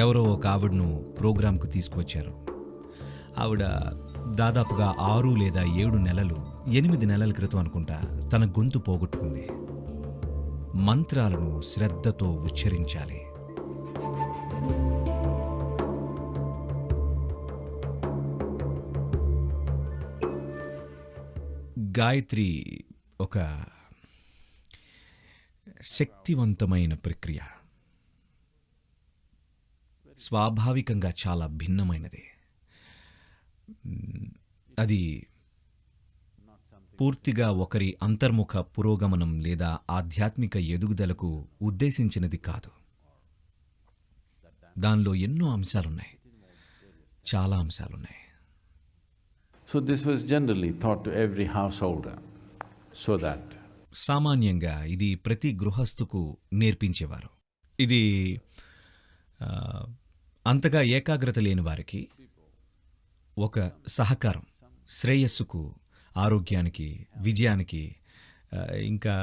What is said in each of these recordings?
ఎవరో ఒక ఆవిడను ప్రోగ్రాంకు తీసుకువచ్చారు. ఆవిడ దాదాపుగా 6 లేదా 7 నెలలు, 8 నెలల క్రితం అనుకుంటా తన గొంతు పోగొట్టుకుంది. మంత్రాలను శ్రద్ధతో ఉచ్చరించాలి. గాయత్రి ఒక శక్తివంతమైన ప్రక్రియ. స్వాభావికంగా చాలా భిన్నమైనది. అది పూర్తిగా ఒకరి అంతర్ముఖ పురోగమనం లేదా ఆధ్యాత్మిక ఎదుగుదలకు ఉద్దేశించినది కాదు. దానిలో ఎన్నో అంశాలున్నాయి, చాలా అంశాలున్నాయి. So this was generally taught to every householder, so that సామాన్యంగా ఇది ప్రతి గృహస్థుకు నేర్పించేవారు. ఇది అంతగా ఏకాగ్రత లేని వారికి ఒక సహకారం, శ్రేయస్సుకు, ఆరోగ్యానికి, విజయానికి, ఇంకా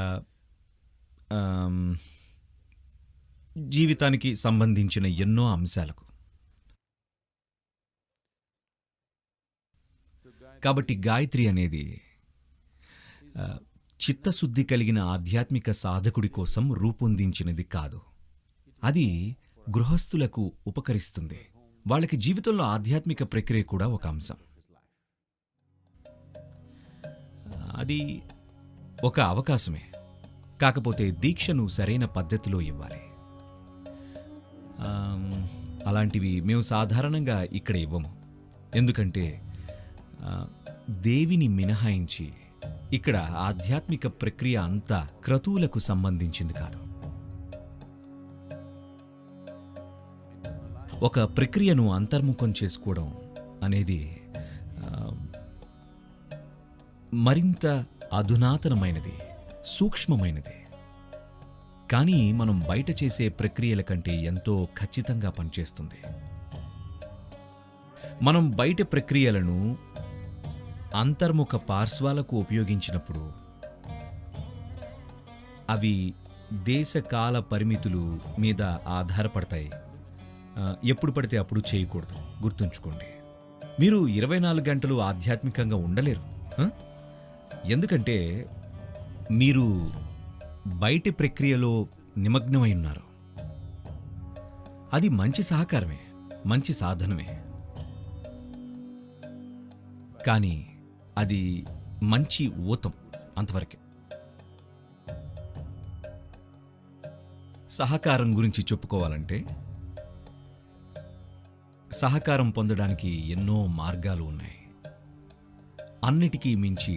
జీవితానికి సంబంధించిన ఎన్నో అంశాలకు. కాబట్టి గాయత్రి అనేది చిత్తశుద్ధి కలిగిన ఆధ్యాత్మిక సాధకుడి కోసం రూపొందించినది కాదు. అది గృహస్థులకు ఉపకరిస్తుంది. వాళ్ళకి జీవితంలో ఆధ్యాత్మిక ప్రక్రియ కూడా ఒక అంశం. అది ఒక అవకాశమే, కాకపోతే దీక్షను సరైన పద్ధతిలో ఇవ్వాలి. అలాంటివి మేము సాధారణంగా ఇక్కడ ఇవ్వము. ఎందుకంటే దేవిని మినహాయించి ఇక్కడ ఆధ్యాత్మిక ప్రక్రియ అంతా క్రతువులకు సంబంధించింది కాదు. ఒక ప్రక్రియను అంతర్ముఖం చేసుకోవడం అనేది మరింత అధునాతనమైనది, సూక్ష్మమైనది. కానీ మనం బయట చేసే ప్రక్రియల కంటే ఎంతో ఖచ్చితంగా పనిచేస్తుంది. మనం బయట ప్రక్రియలను అంతర్ముఖ పార్శ్వాలకు ఉపయోగించినప్పుడు అవి దేశకాల పరిమితులు మీద ఆధారపడతాయి. ఎప్పుడు పడితే అప్పుడు చేయకూడదు. గుర్తుంచుకోండి, మీరు 24 గంటలు ఆధ్యాత్మికంగా ఉండలేరు. ఎందుకంటే మీరు బయటి ప్రక్రియలో నిమగ్నమై ఉన్నారు. అది మంచి సహకారమే, మంచి సాధనమే. కానీ అది మంచి ఊతం, అంతవరకే. సహకారం గురించి చెప్పుకోవాలంటే సహకారం పొందడానికి ఎన్నో మార్గాలు ఉన్నాయి. అన్నిటికీ మించి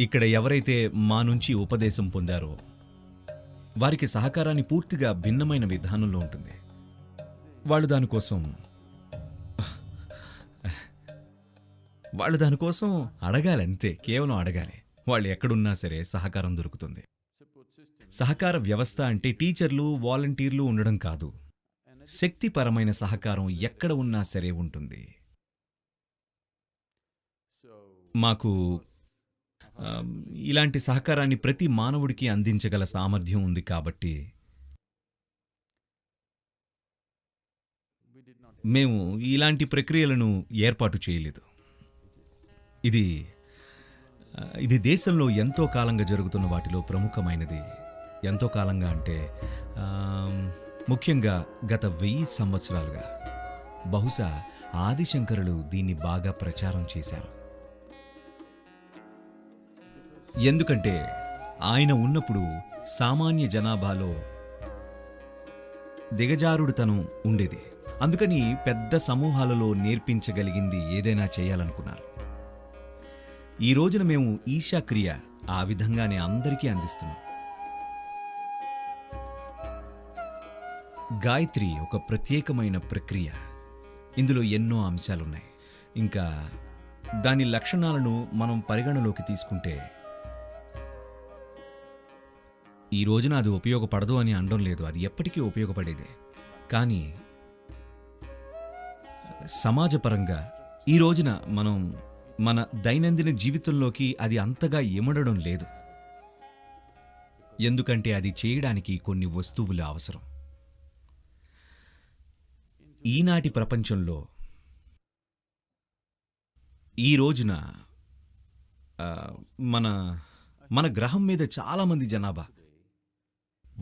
ఇక్కడ ఎవరైతే మా నుంచి ఉపదేశం పొందారో వారికి సహకారాన్ని పూర్తిగా భిన్నమైన విధానంలో ఉంటుంది. వాళ్ళు దానికోసం అడగాలి, అంతే, కేవలం అడగాలి. వాళ్ళు ఎక్కడున్నా సరే సహకారం దొరుకుతుంది. సహకార వ్యవస్థ అంటే టీచర్లు, వాలంటీర్లు ఉండడం కాదు. శక్తిపరమైన సహకారం ఎక్కడ ఉన్నా సరే ఉంటుంది. మాకు ఇలాంటి సహకారాన్ని ప్రతి మానవుడికి అందించగల సామర్థ్యం ఉంది. కాబట్టి మేము ఇలాంటి ప్రక్రియలను ఏర్పాటు చేయలేదు. ఇది దేశంలో ఎంతో కాలంగా జరుగుతున్న వాటిలో ప్రముఖమైనది. ఎంతో కాలంగా అంటే ముఖ్యంగా గత 1000 సంవత్సరాలుగా బహుశా ఆదిశంకరులు దీన్ని బాగా ప్రచారం చేశారు. ఎందుకంటే ఆయన ఉన్నప్పుడు సామాన్య జనాభాలో దిగజారుడుతనం ఉండేది. అందుకని పెద్ద సమూహాలలో నేర్పించగలిగింది ఏదైనా చేయాలనుకున్నారు. ఈ రోజున మేము ఈశాక్రియ ఆ విధంగానే అందరికీ అందిస్తున్నాం. గాయత్రి ఒక ప్రత్యేకమైన ప్రక్రియ. ఇందులో ఎన్నో అంశాలున్నాయి. ఇంకా దాని లక్షణాలను మనం పరిగణలోకి తీసుకుంటే ఈ రోజున అది ఉపయోగపడదు అని అనడం లేదు, అది ఎప్పటికీ ఉపయోగపడేదే. కానీ సమాజపరంగా ఈ రోజున మనం మన దైనందిన జీవితంలోకి అది అంతగా ఇమడడం లేదు. ఎందుకంటే అది చేయడానికి కొన్ని వస్తువులు అవసరం. ఈనాటి ప్రపంచంలో ఈ రోజున ఆ, మన మన గ్రహం మీద చాలామంది జనాభా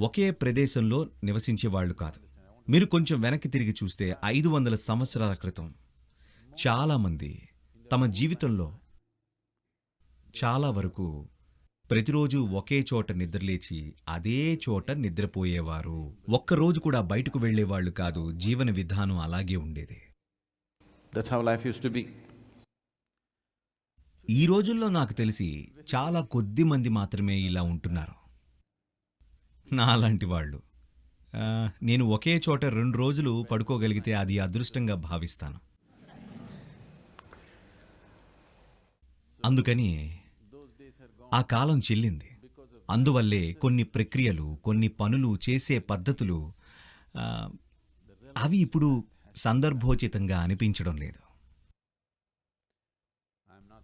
ఒకే ప్రదేశంలో నివసించే వాళ్ళు కాదు. మీరు కొంచెం వెనక్కి తిరిగి చూస్తే 500 సంవత్సరాల క్రితం చాలామంది తమ జీవితంలో చాలా వరకు ప్రతిరోజు ఒకే చోట నిద్రలేచి అదే చోట నిద్రపోయేవారు. ఒక్కరోజు కూడా బయటకు వెళ్ళేవాళ్ళు కాదు. జీవన విధానం అలాగే ఉండేది. That's how life used to be. ఈ రోజుల్లో నాకు తెలిసి చాలా కొద్ది మంది మాత్రమే ఇలా ఉంటున్నారు. నాలాంటి వాళ్ళు. నేను ఒకే చోట 2 రోజులు పడుకోగలిగితే అది అదృష్టంగా భావిస్తాను. అందుకని ఆ కాలం చెల్లింది. అందువల్లే కొన్ని ప్రక్రియలు, కొన్ని పనులు, చేసే పద్ధతులు అవి ఇప్పుడు సందర్భోచితంగా అనిపించడం లేదు.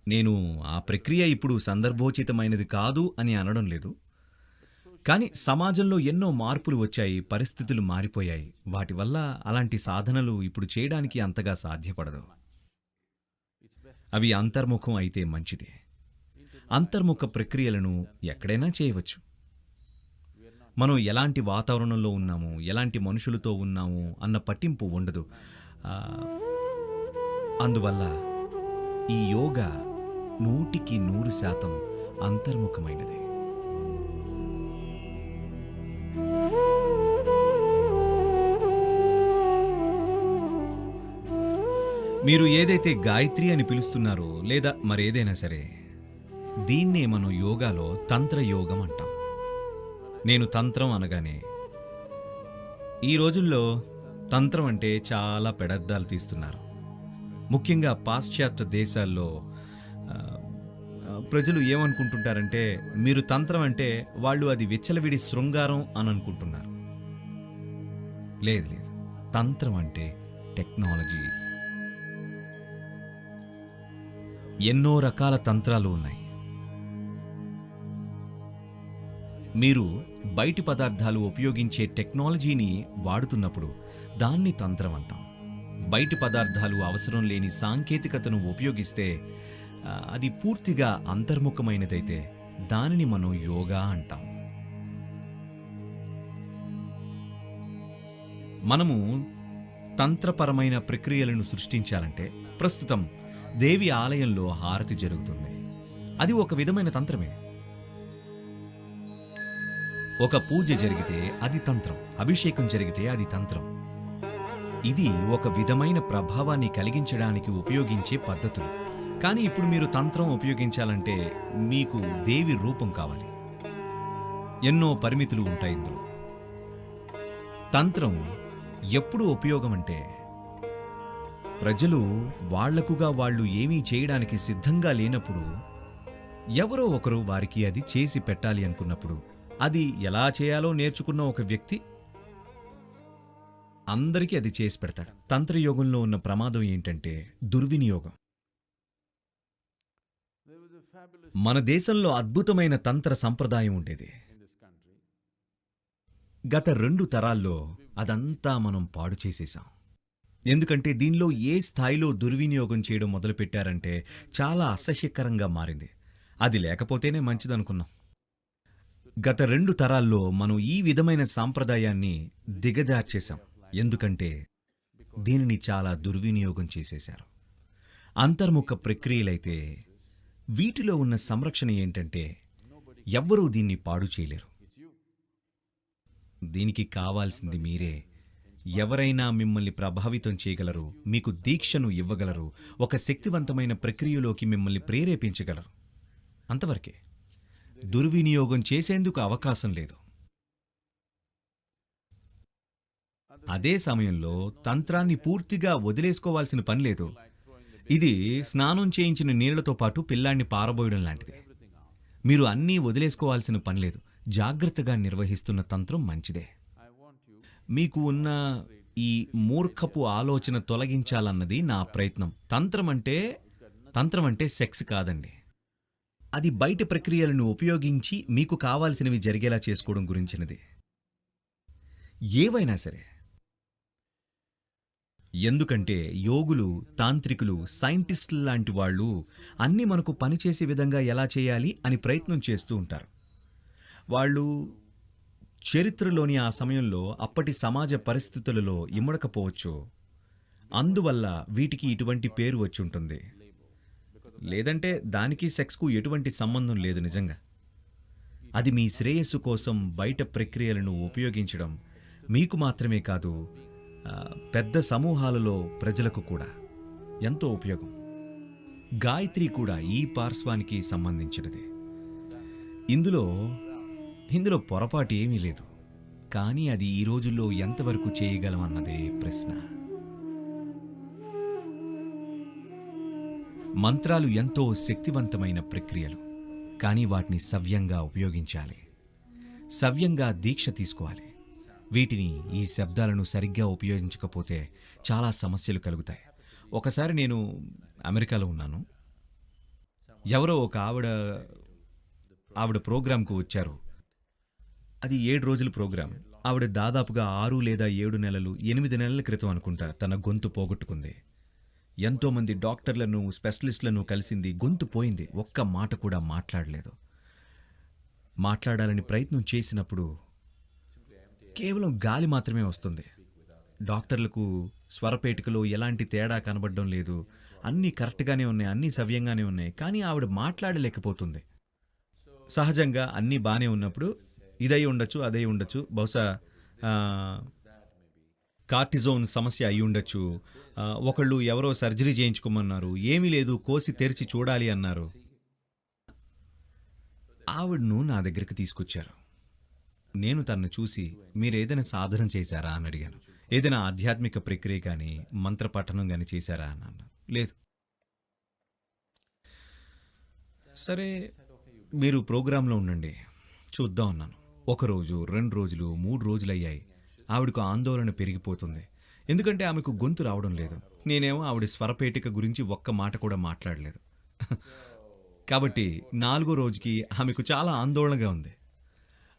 నేను ఆ ప్రక్రియ ఇప్పుడు సందర్భోచితమైనది కాదు అని అనడం లేదు. కానీ సమాజంలో ఎన్నో మార్పులు వచ్చాయి, పరిస్థితులు మారిపోయాయి. వాటి వల్ల అలాంటి సాధనలు ఇప్పుడు చేయడానికి అంతగా సాధ్యపడదు. అవి అంతర్ముఖం అయితే మంచిది. అంతర్ముఖ ప్రక్రియలను ఎక్కడైనా చేయవచ్చు. మనం ఎలాంటి వాతావరణంలో ఉన్నాము, ఎలాంటి మనుషులతో ఉన్నాము అన్న పట్టింపు ఉండదు. అందువల్ల ఈ యోగా 100% అంతర్ముఖమైనది. మీరు ఏదైతే గాయత్రి అని పిలుస్తున్నారో లేదా మరేదైనా సరే, దీన్నే మనం యోగాలో తంత్రయోగం అంటాం. నేను తంత్రం అనగానే ఈ రోజుల్లో తంత్రం అంటే చాలా పెడర్థాలు తీస్తున్నారు. ముఖ్యంగా పాశ్చాత్య దేశాల్లో ప్రజలు ఏమనుకుంటుంటారంటే, మీరు తంత్రం అంటే వాళ్ళు అది విచ్చలవిడి శృంగారం అని అనుకుంటున్నారు. లేదు లేదు, తంత్రం అంటే టెక్నాలజీ. ఎన్నో రకాల తంత్రాలు ఉన్నాయి. మీరు బయటి పదార్థాలు ఉపయోగించే టెక్నాలజీని వాడుతున్నప్పుడు దాన్ని తంత్రం అంటాం. బయటి పదార్థాలు అవసరం లేని సాంకేతికతను ఉపయోగిస్తే అది పూర్తిగా అంతర్ముఖమైనదైతే దానిని మనం యోగా అంటాం. మనము తంత్రపరమైన ప్రక్రియలను సృష్టించాలంటే ప్రస్తుతం దేవి ఆలయంలో హారతి జరుగుతుంది. అది ఒక విధమైన తంత్రమే. ఒక పూజ జరిగితే అది తంత్రం, అభిషేకం జరిగితే అది తంత్రం. ఇది ఒక విధమైన ప్రభావాన్ని కలిగించడానికి ఉపయోగించే పద్ధతులు. కానీ ఇప్పుడు మీరు తంత్రం ఉపయోగించాలంటే మీకు దేవి రూపం కావాలి. ఎన్నో పరిమితులు ఉంటాయి ఇందులో. తంత్రం ఎప్పుడు ఉపయోగం అంటే, ప్రజలు వాళ్లకుగా వాళ్ళు ఏమీ చేయడానికి సిద్ధంగా లేనప్పుడు, ఎవరో ఒకరు వారికి అది చేసి పెట్టాలి అనుకున్నప్పుడు, అది ఎలా చేయాలో నేర్చుకున్న ఒక వ్యక్తి అందరికీ అది చేసి పెడతాడు. తంత్రయోగంలో ఉన్న ప్రమాదం ఏంటంటే దుర్వినియోగం. మన దేశంలో అద్భుతమైన తంత్ర సంప్రదాయం ఉండేది. గత 2 తరాల్లో అదంతా మనం పాడు చేసేశాం. ఎందుకంటే దీనిలో ఏ స్థాయిలో దుర్వినియోగం చేయడం మొదలుపెట్టారంటే చాలా అసహ్యకరంగా మారింది. అది లేకపోతేనే మంచిదనుకున్నాం. గత 2 తరాల్లో మనం ఈ విధమైన సాంప్రదాయాన్ని దిగజార్చేశాం. ఎందుకంటే దీనిని చాలా దుర్వినియోగం చేసేశారు. అంతర్ముఖ ప్రక్రియలైతే వీటిలో ఉన్న సంరక్షణ ఏంటంటే ఎవ్వరూ దీన్ని పాడు చేయలేరు. దీనికి కావాల్సింది మీరే. ఎవరైనా మిమ్మల్ని ప్రభావితం చేయగలరు, మీకు దీక్షను ఇవ్వగలరు, ఒక శక్తివంతమైన ప్రక్రియలోకి మిమ్మల్ని ప్రేరేపించగలరు. అంతవరకే. దుర్వినియోగం చేసేందుకు అవకాశం లేదు. అదే సమయంలో తంత్రాన్ని పూర్తిగా వదిలేసుకోవాల్సిన పని లేదు. ఇది స్నానం చేయించిన నీళ్లతో పాటు పిల్లాన్ని పారబోయడం లాంటిది. మీరు అన్నీ వదిలేసుకోవాల్సిన పని లేదు. జాగ్రత్తగా నిర్వహిస్తున్న తంత్రం మంచిదే. మీకు ఉన్న ఈ మూర్ఖపు ఆలోచన తొలగించాలన్నది నా ప్రయత్నం. తంత్రం అంటే సెక్స్ కాదండి. అది బయట ప్రక్రియలను ఉపయోగించి మీకు కావాల్సినవి జరిగేలా చేసుకోవడం గురించినది. ఏవైనా సరే ఎందుకంటే యోగులు, తాంత్రికులు, సైంటిస్టులు లాంటి వాళ్ళు అన్నీ మనకు పనిచేసే విధంగా ఎలా చేయాలి అని ప్రయత్నం చేస్తూ ఉంటారు. వాళ్ళు చరిత్రలోని ఆ సమయంలో అప్పటి సమాజ పరిస్థితులలో ఇమ్మడకపోవచ్చు. అందువల్ల వీటికి ఇటువంటి పేరు వచ్చి ఉంటుంది. లేదంటే దానికి సెక్స్కు ఎటువంటి సంబంధం లేదు నిజంగా. అది మీ శ్రేయస్సు కోసం బయట ప్రక్రియలను ఉపయోగించడం మీకు మాత్రమే కాదు, పెద్ద సమూహాలలో ప్రజలకు కూడా ఎంతో ఉపయోగం. గాయత్రి కూడా ఈ పార్శ్వానికి సంబంధించినదే. ఇందులో పొరపాటు ఏమీ లేదు. కానీ అది ఈ రోజుల్లో ఎంతవరకు చేయగలం అన్నదే ప్రశ్న. మంత్రాలు ఎంతో శక్తివంతమైన ప్రక్రియలు, కానీ వాటిని సవ్యంగా ఉపయోగించాలి. సవ్యంగా దీక్ష తీసుకోవాలి. వీటిని, ఈ శబ్దాలను సరిగ్గా ఉపయోగించకపోతే చాలా సమస్యలు కలుగుతాయి. ఒకసారి నేను అమెరికాలో ఉన్నాను. ఎవరో ఒక ఆవిడ ప్రోగ్రాంకు వచ్చారు. అది 7 రోజుల ప్రోగ్రాం. ఆవిడ దాదాపుగా 6 లేదా 7 నెలలు, 8 నెలల క్రితం అనుకుంటా తన గొంతు పోగొట్టుకుంది. ఎంతోమంది డాక్టర్లను, స్పెషలిస్టులను కలిసింది. గొంతు పోయింది. ఒక్క మాట కూడా మాట్లాడలేదు. మాట్లాడాలని ప్రయత్నం చేసినప్పుడు కేవలం గాలి మాత్రమే వస్తుంది. డాక్టర్లకు స్వరపేటికలో ఎలాంటి తేడా కనబడడం లేదు. అన్నీ కరెక్ట్గానే ఉన్నాయి, అన్నీ సవ్యంగానే ఉన్నాయి. కానీ ఆవిడ మాట్లాడలేకపోతుంది. సహజంగా అన్నీ బాగానే ఉన్నప్పుడు ఇదై ఉండొచ్చు, అదై ఉండొచ్చు, బహుశా కార్టిజోన్ సమస్య అయి ఉండొచ్చు. ఒకళ్ళు ఎవరో సర్జరీ చేయించుకోమన్నారు. ఏమీ లేదు, కోసి తెరిచి చూడాలి అన్నారు. ఆవిడను నా దగ్గరికి తీసుకొచ్చారు. నేను తనను చూసి, మీరు ఏదైనా సాధన చేశారా అని అడిగాను. ఏదైనా ఆధ్యాత్మిక ప్రక్రియ కానీ, మంత్రపఠనం కానీ చేశారా అని అన్నాను. లేదు. సరే, మీరు ప్రోగ్రాంలో ఉండండి, చూద్దాం అన్నాను. 1 రోజు, 2 రోజులు, 3 రోజులు అయ్యాయి. ఆవిడకు ఆందోళన పెరిగిపోతుంది. ఎందుకంటే ఆమెకు గొంతు రావడం లేదు. నేనేమో ఆవిడ స్వరపేటిక గురించి ఒక్క మాట కూడా మాట్లాడలేదు. కాబట్టి 4వ రోజుకి ఆమెకు చాలా ఆందోళనగా ఉంది.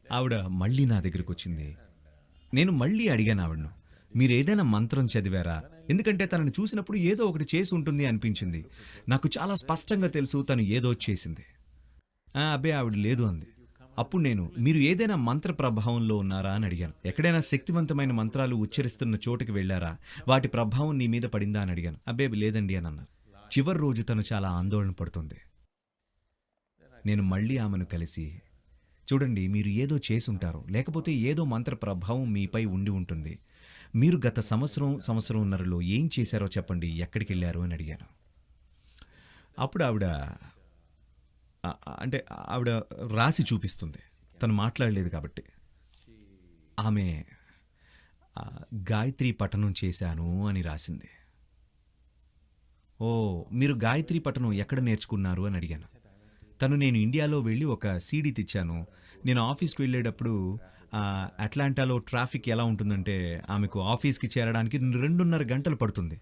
ఆవిడ మళ్ళీ నా దగ్గరికి వచ్చింది. నేను మళ్ళీ అడిగాను ఆవిడను, మీరు ఏదైనా మంత్రం చదివారా? ఎందుకంటే తనని చూసినప్పుడు ఏదో ఒకటి చేసి ఉంటుంది అనిపించింది. నాకు చాలా స్పష్టంగా తెలుసు తను ఏదో చేసింది. అబ్బే, ఆవిడ లేదు అంది. అప్పుడు నేను, మీరు ఏదైనా మంత్ర ప్రభావంలో ఉన్నారా అని అడిగాను. ఎక్కడైనా శక్తివంతమైన మంత్రాలు ఉచ్చరిస్తున్న చోటుకి వెళ్ళారా? వాటి ప్రభావం నీ మీద పడిందా అని అడిగాను. అబ్బే, లేదండి అని అన్నారు. చివరి రోజు తను చాలా ఆందోళన పడుతుంది. నేను మళ్ళీ ఆమెను కలిసి, చూడండి, మీరు ఏదో చేసుంటారు, లేకపోతే ఏదో మంత్ర ప్రభావం మీపై ఉండి ఉంటుంది. మీరు గత సంవత్సరంన్నరలో ఏం చేశారో చెప్పండి, ఎక్కడికి వెళ్ళారు అని అడిగాను. అప్పుడు ఆవిడ రాసి చూపిస్తుంది. తను మాట్లాడలేదు కాబట్టి. ఆమె గాయత్రి పఠనం చేశాను అని రాసింది. ఓ, మీరు గాయత్రి పఠనం ఎక్కడ నేర్చుకున్నారు అని అడిగాను. నేను ఇండియాలో వెళ్ళి ఒక సీడీ తెచ్చాను. నేను ఆఫీస్కి వెళ్ళేటప్పుడు అట్లాంటాలో ట్రాఫిక్ ఎలా ఉంటుందంటే, ఆమెకు ఆఫీస్కి చేరడానికి 2.5 గంటలు పడుతుంది.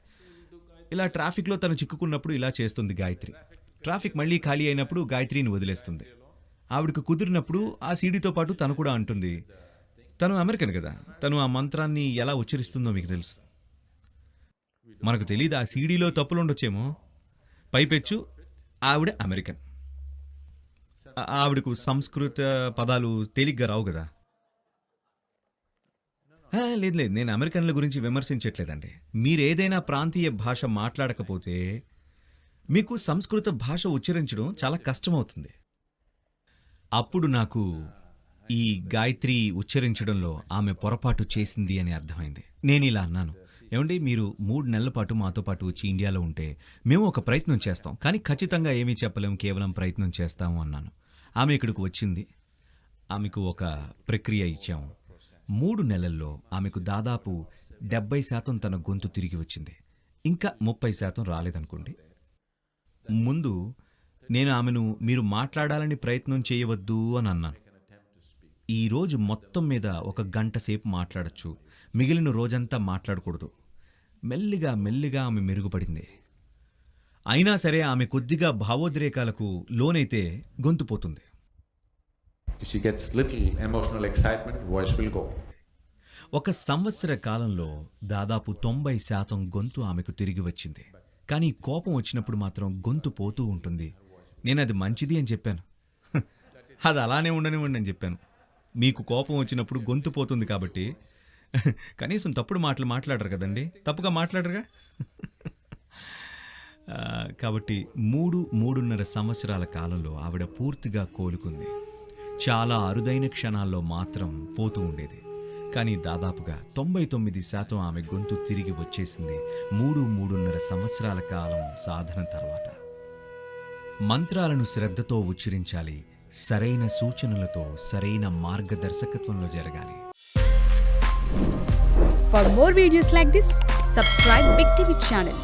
ఇలా ట్రాఫిక్లో తను చిక్కుకున్నప్పుడు ఇలా చేస్తుంది గాయత్రి. ట్రాఫిక్ మళ్ళీ ఖాళీ అయినప్పుడు గాయత్రిని వదిలేస్తుంది. ఆవిడకు కుదిరినప్పుడు ఆ సీడీతో పాటు తను కూడా అంటుంది. తను అమెరికన్ కదా, తను ఆ మంత్రాన్ని ఎలా ఉచ్చరిస్తుందో మీకు తెలుసు. మనకు తెలీదు, ఆ సీడీలో తప్పులు ఉండొచ్చేమో. పైపెచ్చు ఆవిడ అమెరికన్. ఆవిడకు సంస్కృత పదాలు తేలిగ్గా రావు కదా. లేదు, నేను అమెరికన్ల గురించి విమర్శించట్లేదండి. మీరేదైనా ప్రాంతీయ భాష మాట్లాడకపోతే మీకు సంస్కృత భాష ఉచ్చరించడం చాలా కష్టమవుతుంది. అప్పుడు నాకు ఈ గాయత్రి ఉచ్చరించడంలో ఆమె పొరపాటు చేసింది అని అర్థమైంది. నేను ఇలా అన్నాను, ఏమండి, మీరు 3 నెలల పాటు మాతో పాటు వచ్చి ఇండియాలో ఉంటే మేము ఒక ప్రయత్నం చేస్తాం, కానీ ఖచ్చితంగా ఏమీ చెప్పలేం, కేవలం ప్రయత్నం చేస్తాము అన్నాను. ఆమె ఇక్కడికి వచ్చింది. ఆమెకు ఒక ప్రక్రియ ఇచ్చాము. 3 నెలల్లో ఆమెకు దాదాపు 70% తన గొంతు తిరిగి వచ్చింది. ఇంకా 30% రాలేదనుకోండి. ముందు నేను ఆమెను, మీరు మాట్లాడాలని ప్రయత్నం చేయవద్దు అని అన్నాను. ఈరోజు మొత్తం మీద 1 గంట సేపు మాట్లాడచ్చు, మిగిలిన రోజంతా మాట్లాడకూడదు. మెల్లిగా ఆమె మెరుగుపడింది. అయినా సరే ఆమె కొద్దిగా భావోద్రేకాలకు లోనైతే గొంతు పోతుంది. If she gets little emotional excitement, voice will go. ఒక సంవత్సర కాలంలో దాదాపు 90% గొంతు ఆమెకు తిరిగి వచ్చింది. కానీ కోపం వచ్చినప్పుడు మాత్రం గొంతు పోతూ ఉంటుంది. నేనది మంచిది అని చెప్పాను. అది అలానే ఉండనివ్వండి అని చెప్పాను. మీకు కోపం వచ్చినప్పుడు గొంతు పోతుంది కాబట్టి కనీసం తప్పుడు మాటలు మాట్లాడరు కదండి, తప్పుగా మాట్లాడరుగా. కాబట్టి 3-3.5 సంవత్సరాల కాలంలో ఆవిడ పూర్తిగా కోలుకుంది. చాలా అరుదైన క్షణాల్లో మాత్రం పోతూ ఉండేది. కానీ దాదాపుగా 99% ఆమె గొంతు తిరిగి వచ్చేసింది 3-3.5 సంవత్సరాల కాలం సాధన తర్వాత. మంత్రాలను శ్రద్ధతో ఉచ్చరించాలి, సరైన సూచనలతో సరైన మార్గదర్శకత్వంలో జరగాలి. For more videos like this, subscribe Big TV channel.